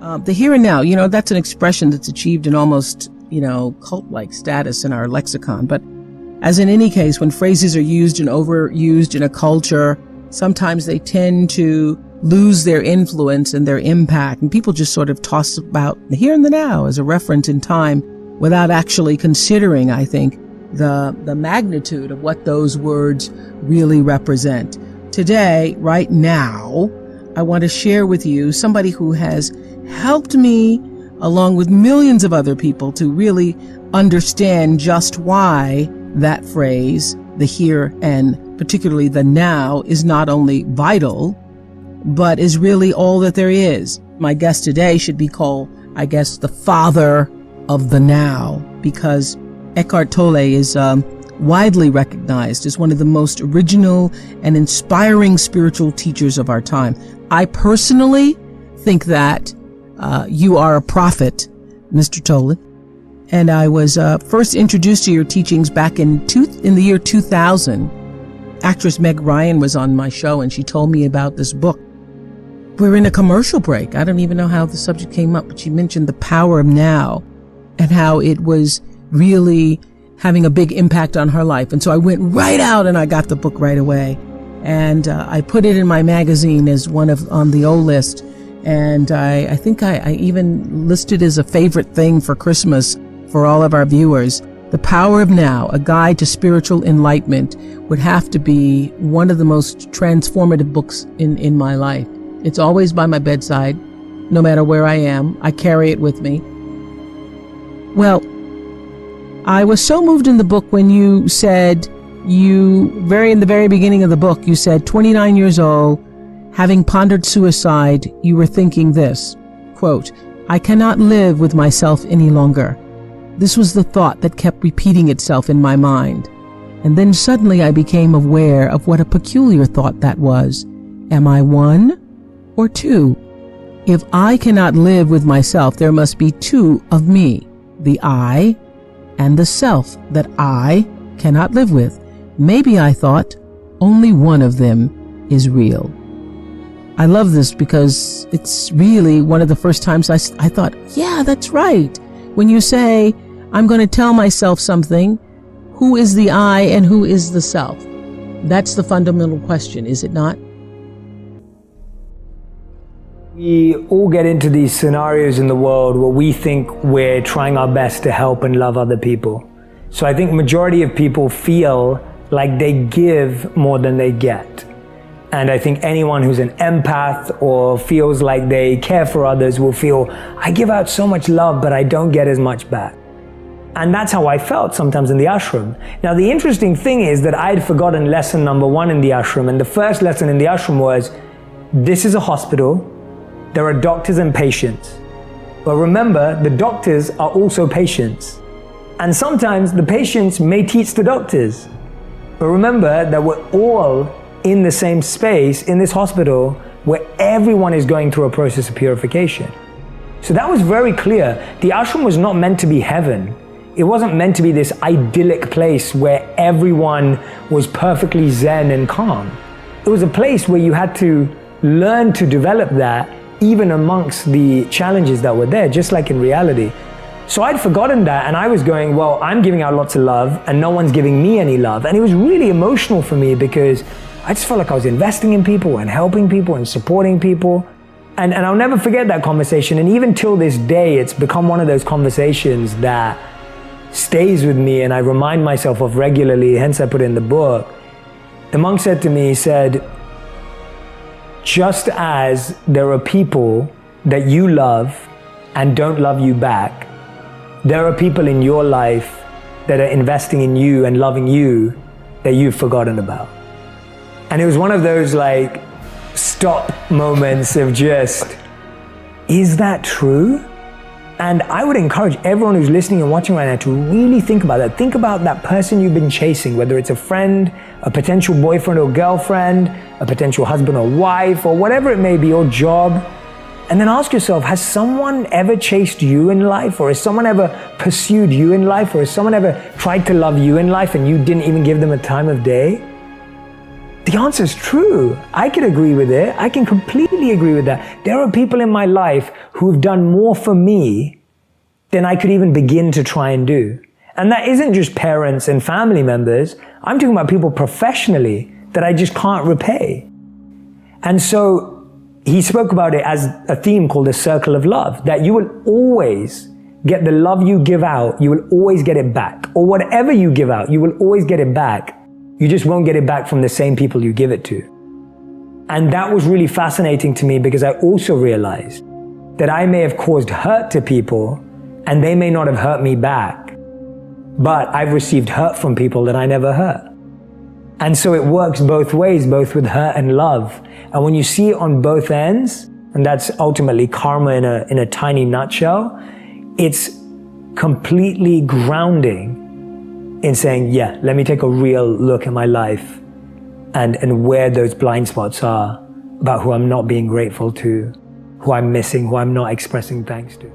The here and now, that's an expression that's achieved an almost, cult-like status in our lexicon. But as in any case, when phrases are used and overused in a culture, sometimes they tend to lose their influence and their impact. And people just sort of toss about the here and the now as a reference in time without actually considering, I think, the magnitude of what those words really represent. Today, right now, I want to share with you somebody who has helped me, along with millions of other people, to really understand just why that phrase, the here and particularly the now, is not only vital, but is really all that there is. My guest today should be called, I guess, the father of the now, because Eckhart Tolle is widely recognized as one of the most original and inspiring spiritual teachers of our time. I personally think that you are a prophet, Mr. Tolle. And I was first introduced to your teachings back in the year 2000. Actress Meg Ryan was on my show, and she told me about this book. We're in a commercial break. I don't even know how the subject came up, but she mentioned the power of now and how it was really having a big impact on her life. And so I went right out and I got the book right away. And I put it in my magazine as on the O list. And I think I even listed as a favorite thing for Christmas for all of our viewers. The Power of Now, A Guide to Spiritual Enlightenment, would have to be one of the most transformative books in my life. It's always by my bedside, no matter where I am. I carry it with me. Well, I was so moved in the book when you said, in the very beginning of the book, you said, 29 years old, having pondered suicide, you were thinking this, quote, "I cannot live with myself any longer. This was the thought that kept repeating itself in my mind. And then suddenly I became aware of what a peculiar thought that was. Am I one or two? If I cannot live with myself, there must be two of me, the I and the self that I cannot live with. Maybe, I thought, only one of them is real." I love this because it's really one of the first times I thought, yeah, that's right. When you say, I'm going to tell myself something, who is the I and who is the self? That's the fundamental question, is it not? We all get into these scenarios in the world where we think we're trying our best to help and love other people. So I think majority of people feel like they give more than they get. And I think anyone who's an empath or feels like they care for others will feel, I give out so much love, but I don't get as much back. And that's how I felt sometimes in the ashram. Now, the interesting thing is that I'd forgotten lesson number one in the ashram. And the first lesson in the ashram was, this is a hospital. There are doctors and patients. But remember, the doctors are also patients. And sometimes the patients may teach the doctors. But remember that we're all in the same space in this hospital where everyone is going through a process of purification. So that was very clear. The ashram was not meant to be heaven. It wasn't meant to be this idyllic place where everyone was perfectly zen and calm. It was a place where you had to learn to develop that even amongst the challenges that were there, just like in reality. So I'd forgotten that, and I was going, well, I'm giving out lots of love and no one's giving me any love. And it was really emotional for me because I just felt like I was investing in people and helping people and supporting people. And I'll never forget that conversation. And even till this day, it's become one of those conversations that stays with me and I remind myself of regularly, hence I put it in the book. The monk said to me, he said, just as there are people that you love and don't love you back, there are people in your life that are investing in you and loving you that you've forgotten about. And it was one of those like stop moments of just, is that true? And I would encourage everyone who's listening and watching right now to really think about that. Think about that person you've been chasing, whether it's a friend, a potential boyfriend or girlfriend, a potential husband or wife, or whatever it may be, or job. And then ask yourself, has someone ever chased you in life? Or has someone ever pursued you in life? Or has someone ever tried to love you in life and you didn't even give them a time of day? the answer is true. I can agree with it. I can completely agree with that. There are people in my life who've done more for me than I could even begin to try and do. And that isn't just parents and family members. I'm talking about people professionally that I just can't repay. And so he spoke about it as a theme called the circle of love, that you will always get the love you give out, you will always get it back. Or whatever you give out, you will always get it back. You just won't get it back from the same people you give it to. And that was really fascinating to me, because I also realized that I may have caused hurt to people and they may not have hurt me back, but I've received hurt from people that I never hurt. And so it works both ways, both with hurt and love. And when you see it on both ends, and that's ultimately karma in a tiny nutshell, it's completely grounding in saying, yeah, let me take a real look at my life and where those blind spots are about who I'm not being grateful to, who I'm missing, who I'm not expressing thanks to.